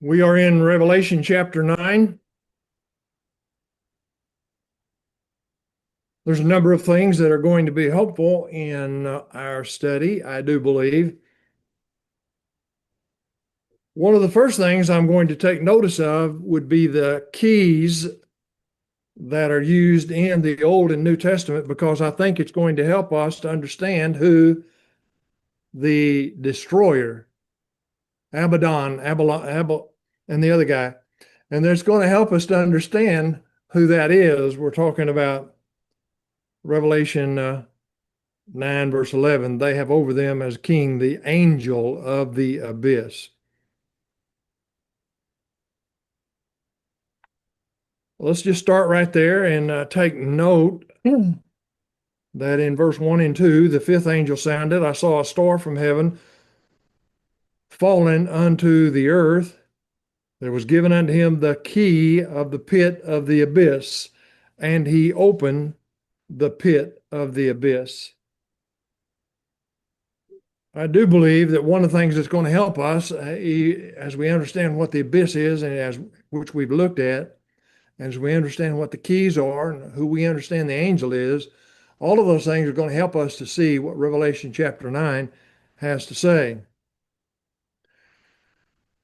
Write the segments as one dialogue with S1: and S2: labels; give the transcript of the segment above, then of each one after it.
S1: We are in Revelation chapter 9. There's a number of things that are going to be helpful in our study, I do believe. One of the first things I'm going to take notice of would be the keys that are used in the Old and New Testament, because I think it's going to help us to understand who the destroyer, and the other guy. And it's going to help us to understand who that is. We're talking about Revelation 9, verse 11. They have over them as king the angel of the abyss. Let's just start right there and take note that in verse 1 and 2, the fifth angel sounded. I saw a star from heaven fallen unto the earth. There was given unto him the key of the pit of the abyss, and he opened the pit of the abyss. I do believe that one of the things that's going to help us as we understand what the abyss is, and as which we've looked at, as we understand what the keys are and who we understand the angel is, all of those things are going to help us to see what Revelation chapter 9 has to say.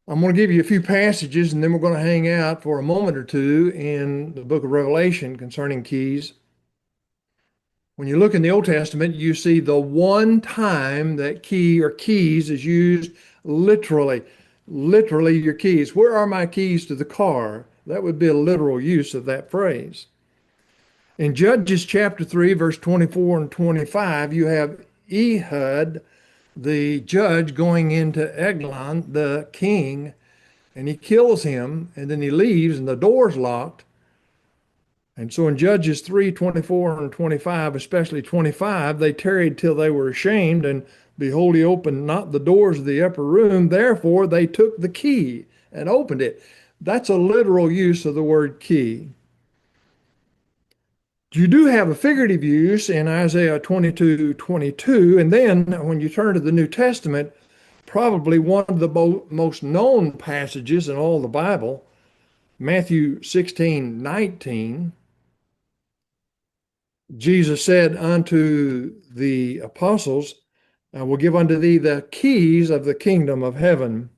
S1: I'm going to give you a few passages, and then we're going to hang out for a moment or two in the book of Revelation concerning keys. When you look in the Old Testament, you see the one time that key or keys is used literally. Literally, your keys. Where are my keys to the car? That would be a literal use of that phrase. In Judges chapter 3, verse 24 and 25, you have Ehud, the judge, going into Eglon, the king, and he kills him, and then he leaves, and the door's locked. And so in Judges 3, 24 and 25, especially 25, they tarried till they were ashamed, and behold, he opened not the doors of the upper room. Therefore, they took the key and opened it. That's a literal use of the word key. You do have a figurative use in Isaiah 22:22, and then when you turn to the New Testament, probably one of the most known passages in all the Bible, Matthew 16:19. Jesus said unto the apostles, I will give unto thee the keys of the kingdom of heaven.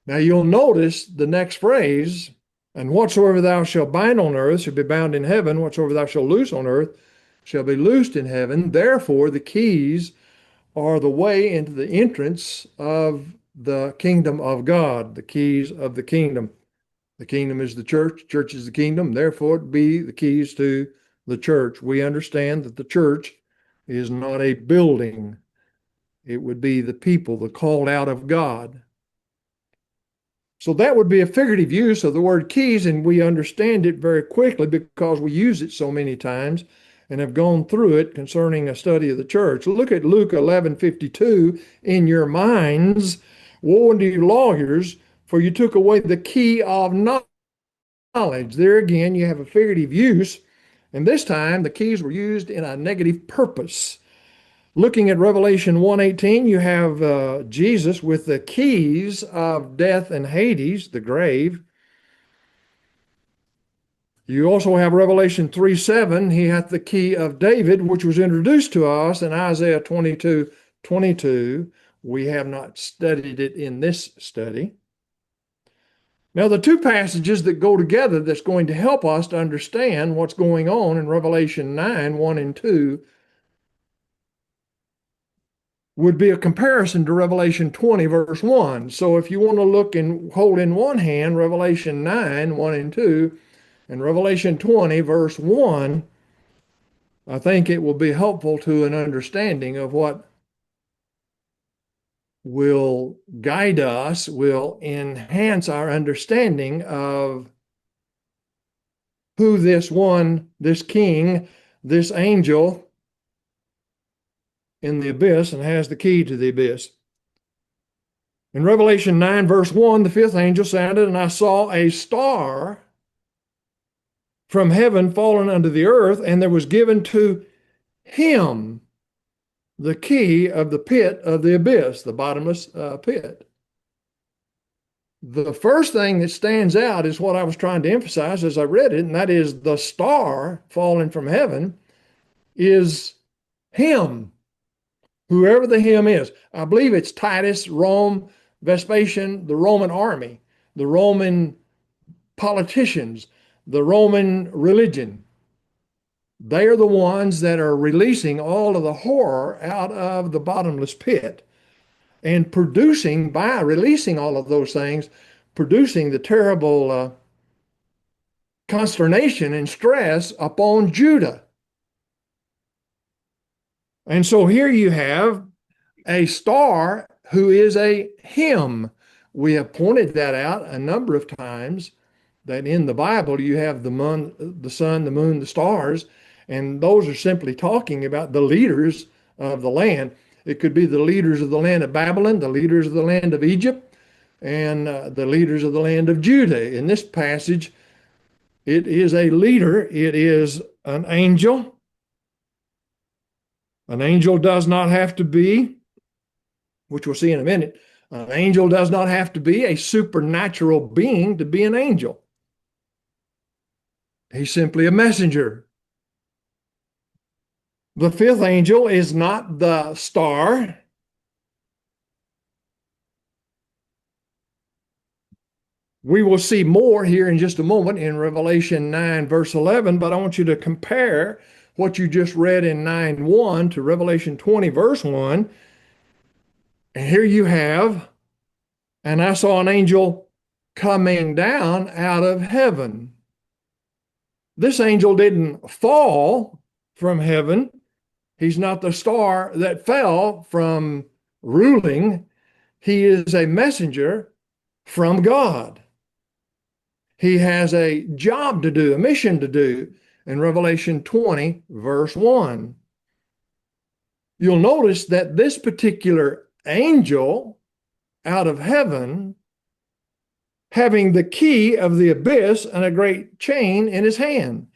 S1: Now you'll notice the next phrase, and whatsoever thou shalt bind on earth shall be bound in heaven, whatsoever thou shalt loose on earth shall be loosed in heaven. Therefore, the keys are the way into the entrance of the kingdom of God, the keys of the kingdom. The kingdom is the church, church is the kingdom, therefore it be the keys to the church. We understand that the church is not a building. It would be the people, the called out of God. So that would be a figurative use of the word keys, and we understand it very quickly because we use it so many times and have gone through it concerning a study of the church. Look at Luke 11:52. In your minds, woe unto you lawyers, for you took away the key of knowledge. There again, you have a figurative use, and this time the keys were used in a negative purpose. Looking at Revelation 1:18, you have Jesus with the keys of death and Hades, the grave. You also have Revelation 3:7. He hath the key of David, which was introduced to us in Isaiah 22:22. We have not studied it in this study. Now, the two passages that go together that's going to help us to understand what's going on in Revelation 9, 1 and 2, would be a comparison to Revelation 20, verse 1. So if you want to look and hold in one hand Revelation 9, 1 and 2, and Revelation 20, verse 1, I think it will be helpful to an understanding of what will guide us, will enhance our understanding of who this one, this king, this angel in the abyss, and has the key to the abyss. In Revelation 9, verse 1, the fifth angel sounded, and I saw a star from heaven fallen unto the earth, and there was given to him the key of the pit of the abyss, the bottomless pit. The first thing that stands out is what I was trying to emphasize as I read it, and that is the star falling from heaven is him, whoever the him is. I believe it's Titus, Rome, Vespasian, the Roman army, the Roman politicians, the Roman religion. They are the ones that are releasing all of the horror out of the bottomless pit and producing, by releasing all of those things, producing the terrible consternation and stress upon Judah. And so here you have a star who is a him. We have pointed that out a number of times, that in the Bible you have the moon, the sun, the moon, the stars, and those are simply talking about the leaders of the land. It could be the leaders of the land of Babylon, the leaders of the land of Egypt, and the leaders of the land of Judah. In this passage, it is a leader, it is an angel. An angel does not have to be, which we'll see in a minute, an angel does not have to be a supernatural being to be an angel. He's simply a messenger. The fifth angel is not the star. We will see more here in just a moment in Revelation 9, verse 11, but I want you to compare what you just read in 9:1 to Revelation 20, verse 1. And here you have, and I saw an angel coming down out of heaven. This angel didn't fall from heaven. He's not the star that fell from ruling. He is a messenger from God. He has a job to do, a mission to do in Revelation 20, verse 1. You'll notice that this particular angel out of heaven, having the key of the abyss and a great chain in his hand,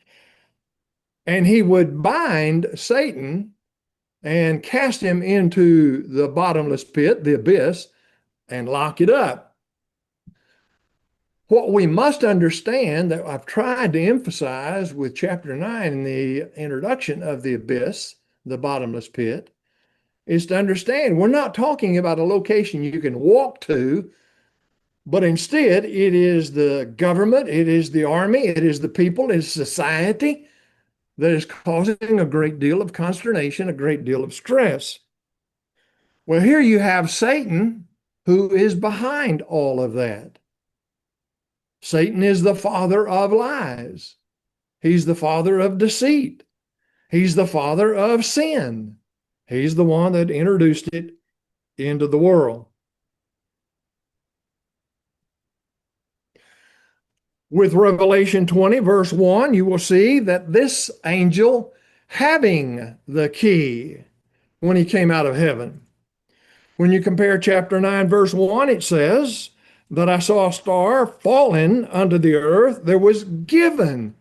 S1: and he would bind Satan and cast him into the bottomless pit, the abyss, and lock it up. What we must understand, that I've tried to emphasize with chapter 9 in the introduction of the abyss, the bottomless pit, is to understand we're not talking about a location you can walk to, but instead it is the government, it is the army, it is the people, it is society that is causing a great deal of consternation, a great deal of stress. Well, here you have Satan, who is behind all of that. Satan is the father of lies. He's the father of deceit. He's the father of sin. He's the one that introduced it into the world. With Revelation 20, verse 1, you will see that this angel, having the key when he came out of heaven. When you compare chapter 9, verse 1, it says that I saw a star fallen unto the earth. There was given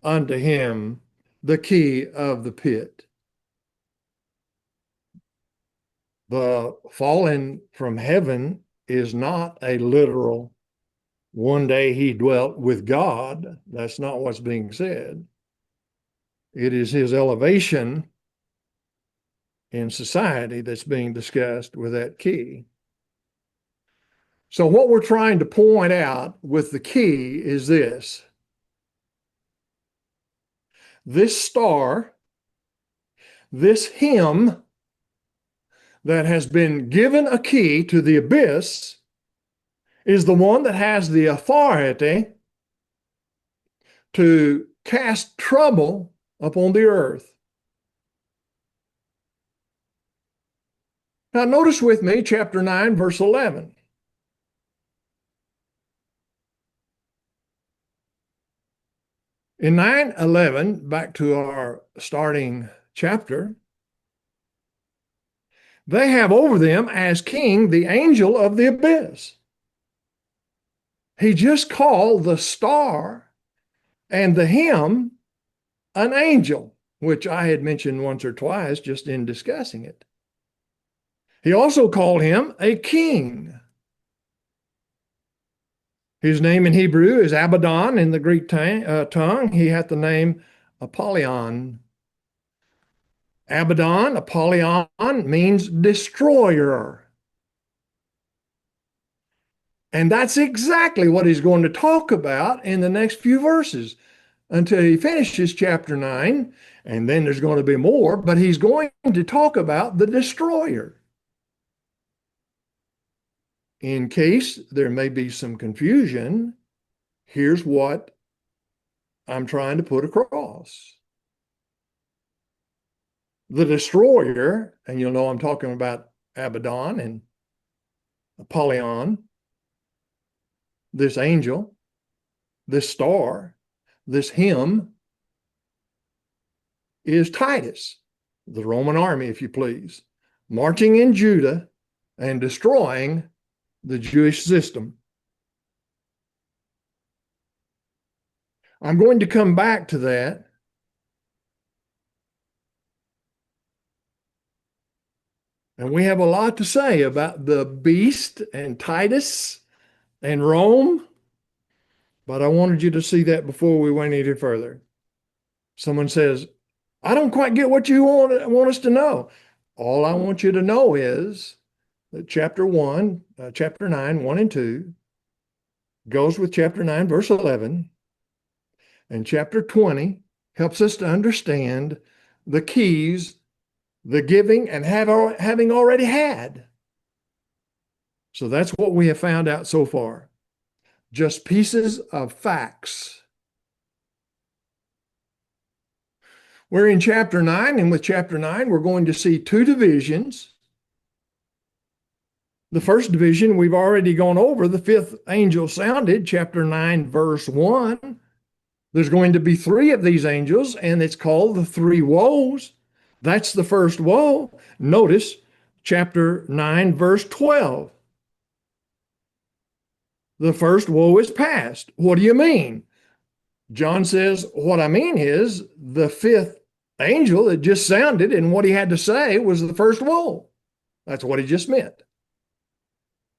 S1: unto him the key of the pit. The falling from heaven is not a literal, one day he dwelt with God. That's not what's being said. It is his elevation in society that's being discussed with that key. So what we're trying to point out with the key is this. This star, this him that has been given a key to the abyss, is the one that has the authority to cast trouble upon the earth. Now notice with me chapter 9, verse 11. In 9:11, back to our starting chapter, they have over them as king the angel of the abyss. He just called the star and the him an angel, which I had mentioned once or twice just in discussing it. He also called him a king. His name in Hebrew is Abaddon. In the Greek tongue, he hath the name Apollyon. Abaddon, Apollyon means destroyer. And that's exactly what he's going to talk about in the next few verses until he finishes chapter 9. And then there's going to be more, but he's going to talk about the destroyer. In case there may be some confusion, here's what I'm trying to put across. The destroyer, and you'll know I'm talking about Abaddon and Apollyon, this angel, this star, this him, is Titus, the Roman army, if you please, marching in Judah and destroying the Jewish system. I'm going to come back to that. And we have a lot to say about the beast and Titus and Rome, but I wanted you to see that before we went any further. Someone says, I don't quite get what you want us to know. All I want you to know is that chapter 9, 1 and 2 goes with chapter 9, verse 11. And chapter 20 helps us to understand the keys, the giving, and having already had. So that's what we have found out so far. Just pieces of facts. We're in chapter 9, and with chapter 9, we're going to see two divisions. The first division we've already gone over. The fifth angel sounded, chapter 9, verse 1. There's going to be three of these angels, and it's called the three woes. That's the first woe. Notice chapter 9, verse 12. The first woe is past. What do you mean? John says, what I mean is the fifth angel that just sounded, and what he had to say was the first woe. That's what he just meant.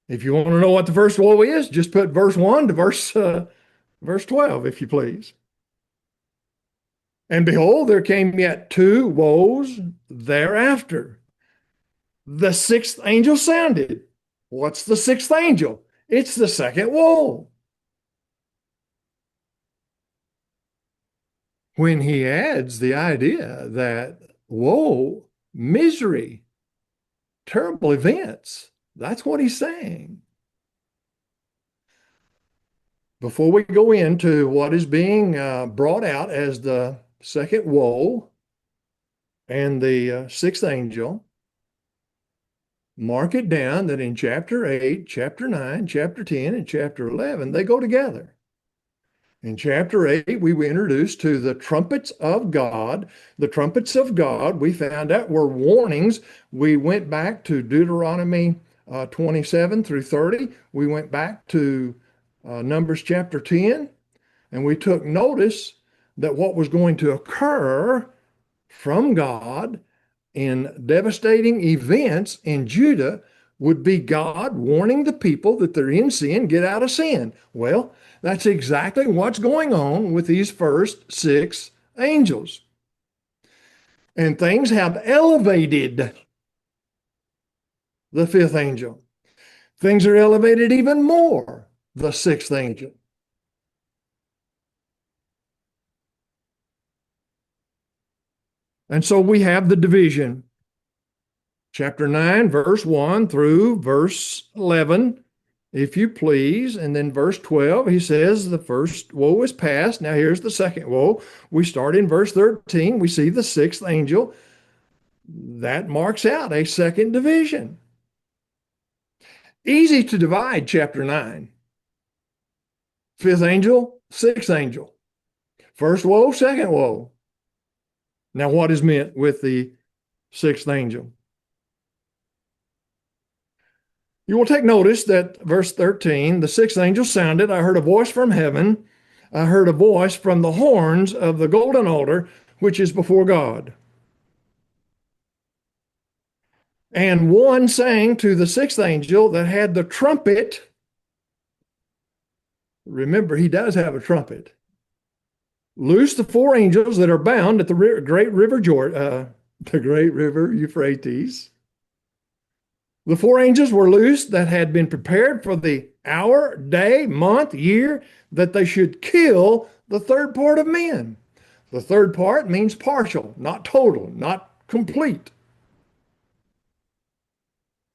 S1: If you want to know what the first woe is, just put verse 1 to verse 12, if you please. And behold, there came yet two woes thereafter. The sixth angel sounded. What's the sixth angel? It's the second woe. When he adds the idea that woe, misery, terrible events, that's what he's saying. Before we go into what is being brought out as the second woe and the sixth angel, mark it down that in chapter 8, chapter 9, chapter 10, and chapter 11, they go together. In chapter 8, we were introduced to the trumpets of God. The trumpets of God, we found out, were warnings. We went back to Deuteronomy 27 through 30. We went back to Numbers chapter 10, and we took notice that what was going to occur from God in devastating events in Judah would be God warning the people that they're in sin, get out of sin. Well, that's exactly what's going on with these first six angels. And things have elevated the fifth angel. Things are elevated even more, the sixth angel. And so we have the division. Chapter 9, verse 1 through verse 11, if you please. And then verse 12, he says the first woe is past. Now here's the second woe. We start in verse 13. We see the sixth angel. That marks out a second division. Easy to divide chapter 9. Fifth angel, sixth angel. First woe, second woe. Now what is meant with the sixth angel? You will take notice that verse 13, the sixth angel sounded. I heard a voice from heaven. I heard a voice from the horns of the golden altar, which is before God. And one sang to the sixth angel that had the trumpet, remember, he does have a trumpet. Loose the four angels that are bound at the great river the great river Euphrates. The four angels were loosed that had been prepared for the hour, day, month, year that they should kill the third part of men. The third part means partial, not total, not complete.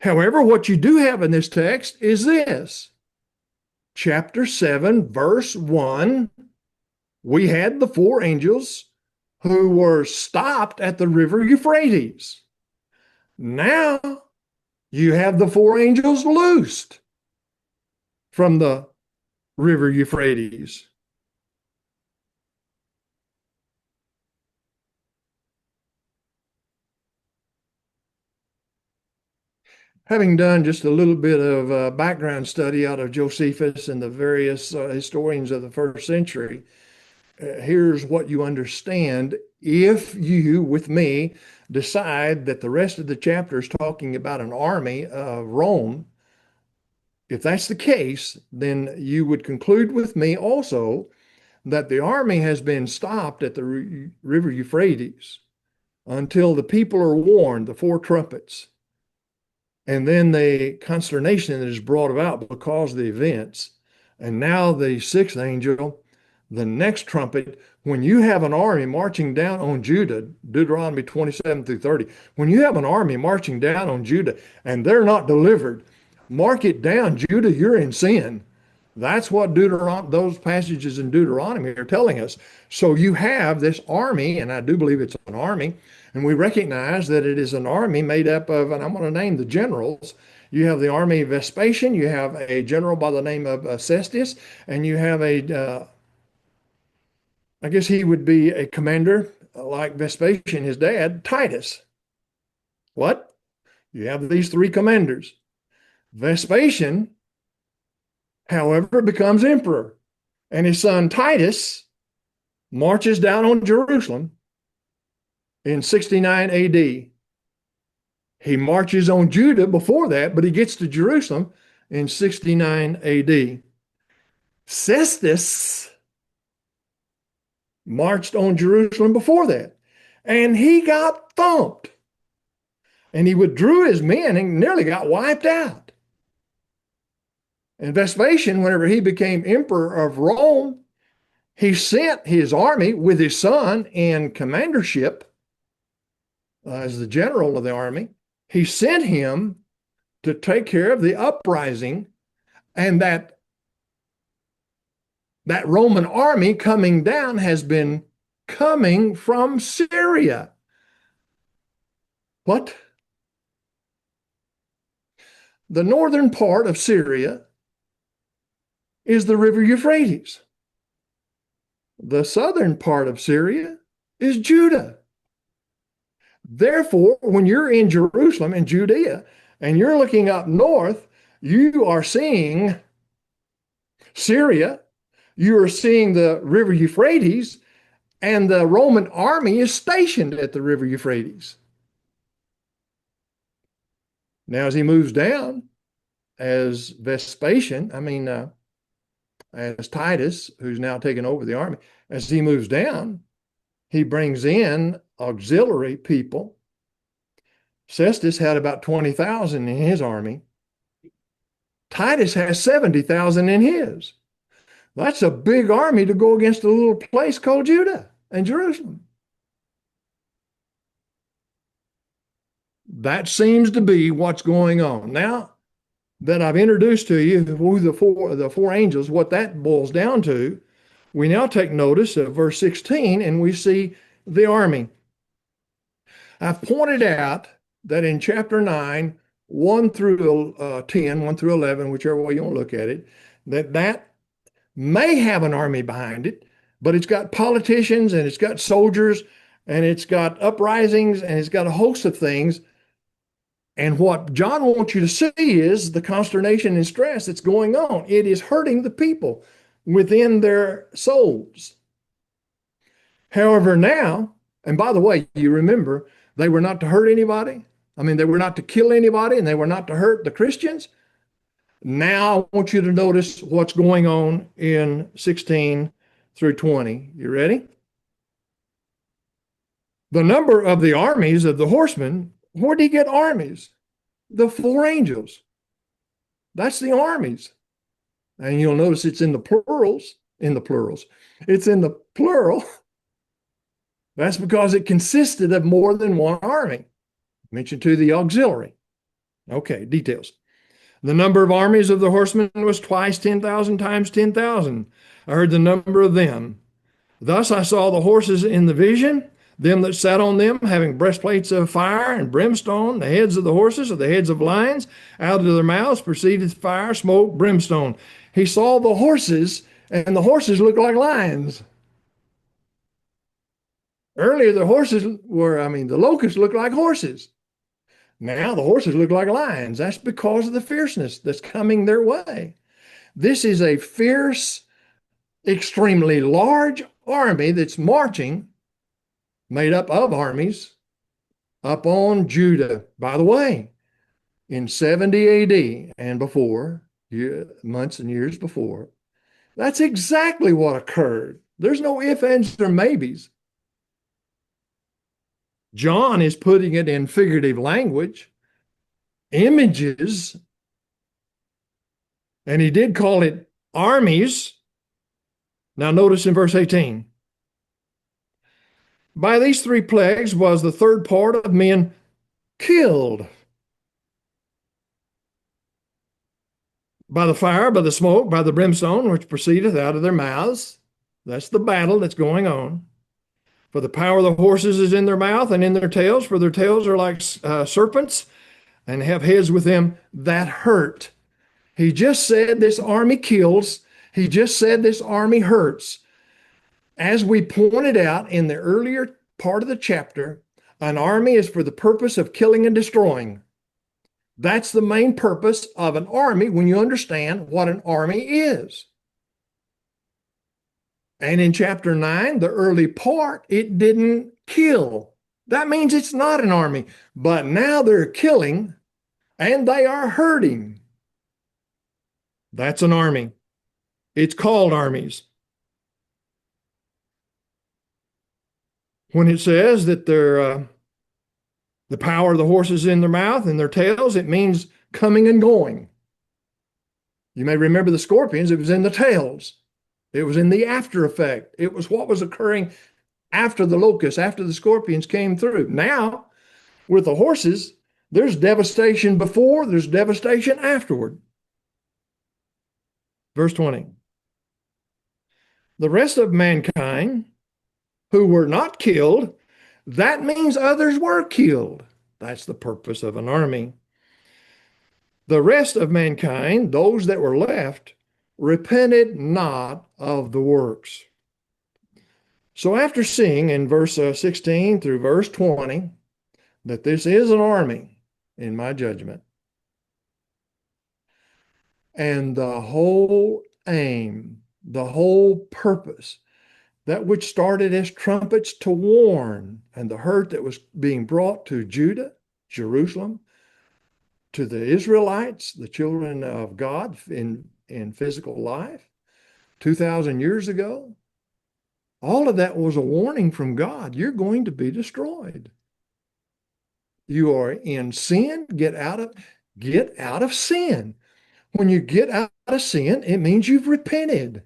S1: However, what you do have in this text is this. Chapter 7, verse 1, we had the four angels who were stopped at the river Euphrates. Now you have the four angels loosed from the river Euphrates. Having done just a little bit of background study out of Josephus and the various historians of the first century, here's what you understand if you, with me, decide that the rest of the chapter is talking about an army of Rome. If that's the case, then you would conclude with me also that the army has been stopped at the river Euphrates until the people are warned, the four trumpets. And then the consternation that is brought about because of the events. And now the sixth angel, the next trumpet, when you have an army marching down on Judah, Deuteronomy 27 through 30, when you have an army marching down on Judah and they're not delivered, mark it down, Judah, you're in sin. That's what those passages in Deuteronomy are telling us. So you have this army, and I do believe it's an army, and we recognize that it is an army made up of, and I'm going to name the generals. You have the army of Vespasian, you have a general by the name of Cestius, and you have I guess he would be a commander like Vespasian, his dad, Titus. What? You have these three commanders. Vespasian, however, becomes emperor, and his son Titus marches down on Jerusalem in 69 AD. He marches on Judah before that, but he gets to Jerusalem in 69 AD. Cestus marched on Jerusalem before that, and he got thumped. And he withdrew his men and nearly got wiped out. And Vespasian, whenever he became emperor of Rome, he sent his army with his son in commandership as the general of the army. He sent him to take care of the uprising, and that Roman army coming down has been coming from Syria. What? The northern part of Syria is the river Euphrates. The southern part of Syria is Judah. Therefore, when you're in Jerusalem and Judea and you're looking up north, you are seeing Syria, you are seeing the river Euphrates, and the Roman army is stationed at the river Euphrates. Now, as he moves down, as Titus, who's now taken over the army, as he moves down, he brings in auxiliary people. Cestus had about 20,000 in his army. Titus has 70,000 in his. That's a big army to go against a little place called Judah and Jerusalem. That seems to be what's going on. Now that I've introduced to you who the four angels, what that boils down to, we now take notice of verse 16 and we see the army. I've pointed out that in chapter 9, 1 through 10, 1 through 11, whichever way you want to look at it, that may have an army behind it, but it's got politicians and it's got soldiers and it's got uprisings and it's got a host of things. And what John wants you to see is the consternation and stress that's going on. It is hurting the people within their souls. However, now, and by the way, you remember, they were not to hurt anybody. I mean, they were not to kill anybody and they were not to hurt the Christians. Now I want you to notice what's going on in 16 through 20. You ready? The number of the armies of the horsemen, where did he get armies? The four angels. That's the armies. And you'll notice it's in the plurals, It's in the plural. That's because it consisted of more than one army. Mentioned to the auxiliary. Okay, details. The number of armies of the horsemen was twice 10,000 times 10,000. I heard the number of them. Thus I saw the horses in the vision, them that sat on them, having breastplates of fire and brimstone. The heads of the horses are the heads of lions. Out of their mouths proceeded fire, smoke, brimstone. He saw the horses, and the horses looked like lions. Earlier, the locusts looked like horses. Now the horses look like lions. That's because of the fierceness that's coming their way. This is a fierce, extremely large army that's marching, made up of armies, up on Judah. By the way, in 70 AD and before, months and years before, that's exactly what occurred. There's no ifs, ands, or maybes. John is putting it in figurative language, images, and he did call it armies. Now, notice in verse 18. By these three plagues was the third part of men killed. By the fire, by the smoke, by the brimstone, which proceedeth out of their mouths. That's the battle that's going on. For the power of the horses is in their mouth and in their tails, for their tails are like serpents and have heads with them that hurt. He just said this army kills. He just said this army hurts. As we pointed out in the earlier part of the chapter, an army is for the purpose of killing and destroying. That's the main purpose of an army when you understand what an army is. And in chapter 9, the early part, it didn't kill. That means it's not an army. But now they're killing and they are hurting. That's an army. It's called armies. When it says that the power of the horses in their mouth and their tails, it means coming and going. You may remember the scorpions, it was in the tails. It was in the after effect. It was what was occurring after the locusts, after the scorpions came through. Now, with the horses, there's devastation before, there's devastation afterward. Verse 20. The rest of mankind who were not killed, that means others were killed. That's the purpose of an army. The rest of mankind, those that were left, repented not of the works. So after seeing in verse 16 through verse 20 that this is an army, in my judgment, and the whole aim, the whole purpose, that which started as trumpets to warn, and the hurt that was being brought to Judah, Jerusalem, to the Israelites, the children of God in physical life, 2,000 years ago, all of that was a warning from God. You're going to be destroyed. You are in sin. Get out of sin. When you get out of sin, it means you've repented.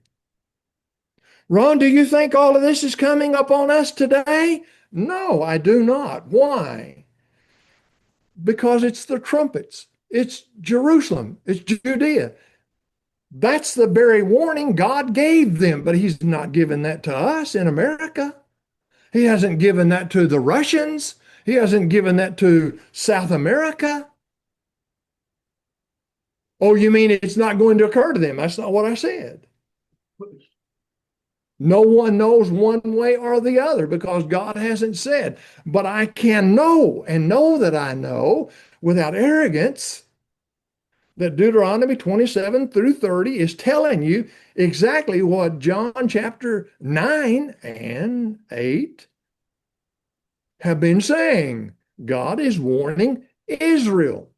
S1: Ron, do you think all of this is coming up on us today? No, I do not. Why? Because it's the trumpets. It's Jerusalem. It's Judea. That's the very warning God gave them, but he's not given that to us in America. He hasn't given that to the Russians. He hasn't given that to South America. Oh, you mean it's not going to occur to them? That's not what I said. No one knows one way or the other because God hasn't said. But I can know and know that I know without arrogance that Deuteronomy 27 through 30 is telling you exactly what John chapter 9 and 8 have been saying. God is warning Israel.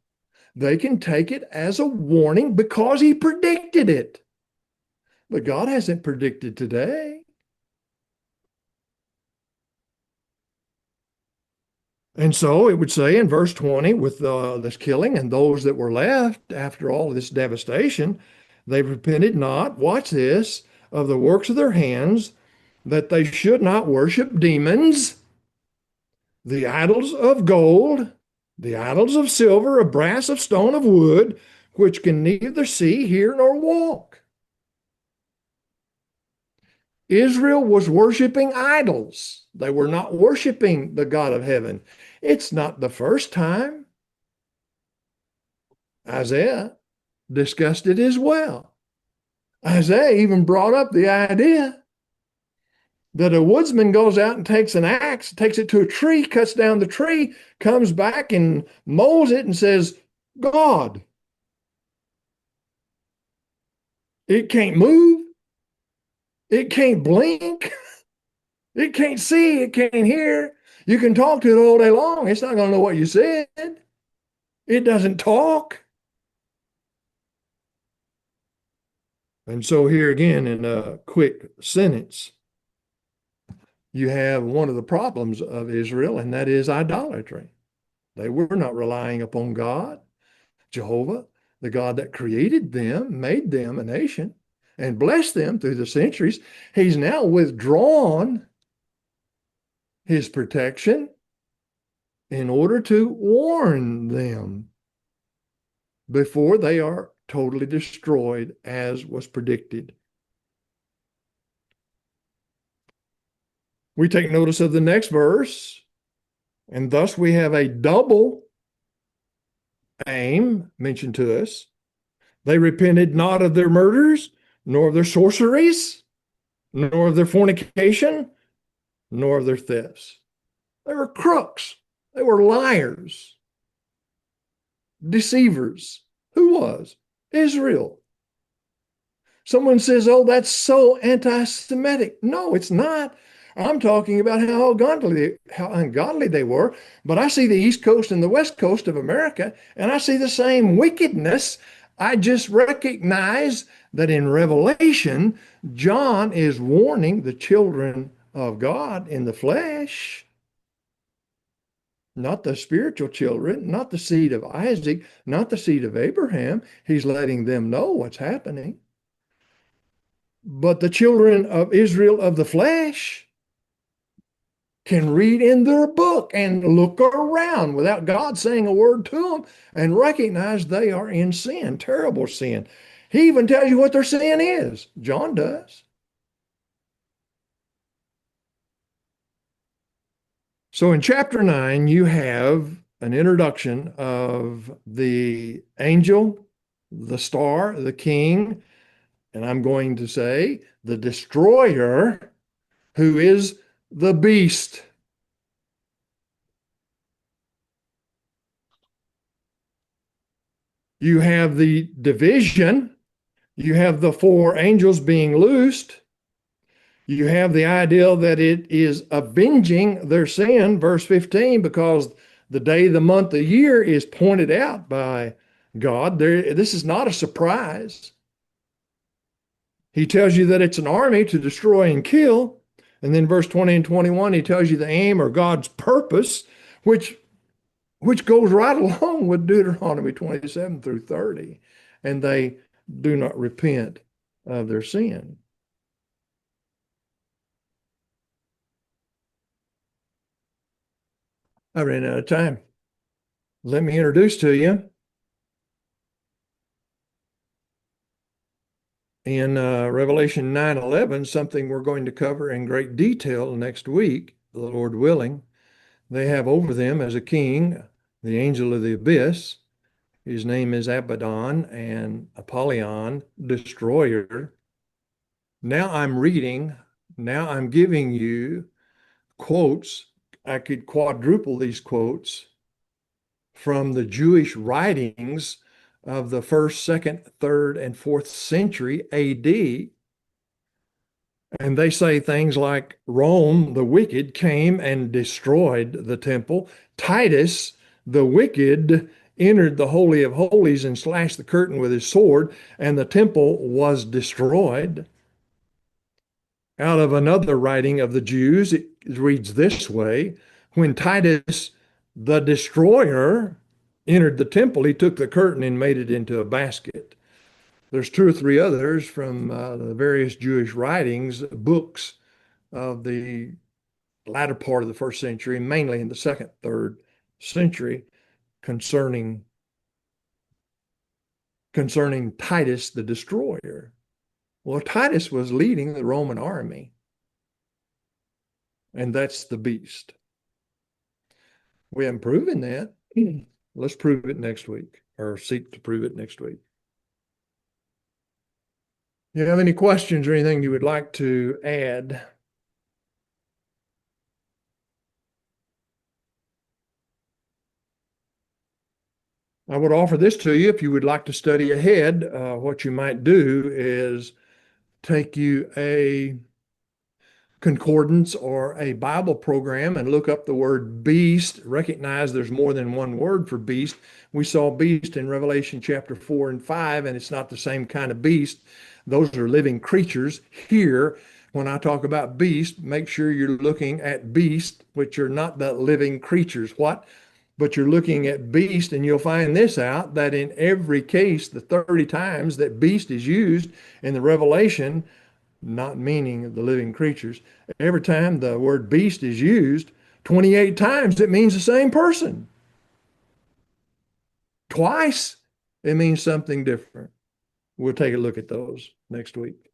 S1: They can take it as a warning because he predicted it. But God hasn't predicted today. And so it would say in verse 20, with this killing and those that were left after all of this devastation, they repented not, watch this, of the works of their hands, that they should not worship demons, the idols of gold, the idols of silver, of brass, of stone, of wood, which can neither see, hear, nor walk. Israel was worshiping idols. They were not worshiping the God of heaven. It's not the first time. Isaiah discussed it as well. Isaiah even brought up the idea that a woodsman goes out and takes an axe, takes it to a tree, cuts down the tree, comes back and mows it and says, God. It can't move. It can't blink. It can't see. It can't hear. You can talk to it all day long. It's not going to know what you said. It doesn't talk. And so here again, in a quick sentence, you have one of the problems of Israel, and that is idolatry. They were not relying upon God, Jehovah, the God that created them, made them a nation, and blessed them through the centuries. He's now withdrawn his protection in order to warn them before they are totally destroyed, as was predicted. We take notice of the next verse, and thus we have a double aim mentioned to us. They repented not of their murders, nor of their sorceries, nor of their fornication, nor of their thefts. They were crooks. They were liars, deceivers. Who was? Israel. Someone says, oh, that's so anti-Semitic. No, it's not. I'm talking about how ungodly they were. But I see the East Coast and the West Coast of America, and I see the same wickedness. I just recognize that in Revelation, John is warning the children of God in the flesh, not the spiritual children, not the seed of Isaac, not the seed of Abraham. He's letting them know what's happening. But the children of Israel of the flesh can read in their book and look around without God saying a word to them and recognize they are in sin, terrible sin. He even tells you what their sin is. John does. So in chapter 9, you have an introduction of the angel, the star, the king, and I'm going to say the destroyer, who is the beast. You have the division. You have the four angels being loosed. You have the idea that it is avenging their sin, verse 15, because the day, the month, the year is pointed out by God. This is not a surprise. He tells you that it's an army to destroy and kill. And then verse 20 and 21, he tells you the aim or God's purpose, which goes right along with Deuteronomy 27 through 30. And they do not repent of their sin. I ran out of time. Let me introduce to you in Revelation 9:11, something we're going to cover in great detail next week, the Lord willing. They have over them as a king the angel of the abyss. His name is Abaddon, and Apollyon, destroyer. Now I'm giving you quotes. I could quadruple these quotes from the Jewish writings of the 1st, 2nd, 3rd, and 4th century AD. And they say things like Rome, the wicked, came and destroyed the temple. Titus, the wicked, entered the Holy of Holies and slashed the curtain with his sword, and the temple was destroyed. Out of another writing of the Jews, it reads this way: when Titus the destroyer entered the temple, he took the curtain and made it into a basket. There's two or three others from the various Jewish writings, books of the latter part of the first century, mainly in the second, third century, concerning Titus the destroyer. Well, Titus was leading the Roman army, and that's the beast. We haven't proven that. Let's prove it next week, or seek to prove it next week. You have any questions or anything you would like to add? I would offer this to you if you would like to study ahead. What you might do is take you a concordance or a Bible program and look up the word beast. Recognize there's more than one word for beast. We saw beast in Revelation chapter 4 and 5, and it's not the same kind of beast. Those are living creatures. Here, when I talk about beast, make sure you're looking at beast, which are not the living creatures. What? But you're looking at beast, and you'll find this out, that in every case, the 30 times that beast is used in the Revelation, not meaning the living creatures, every time the word beast is used, 28 times it means the same person. Twice it means something different. We'll take a look at those next week.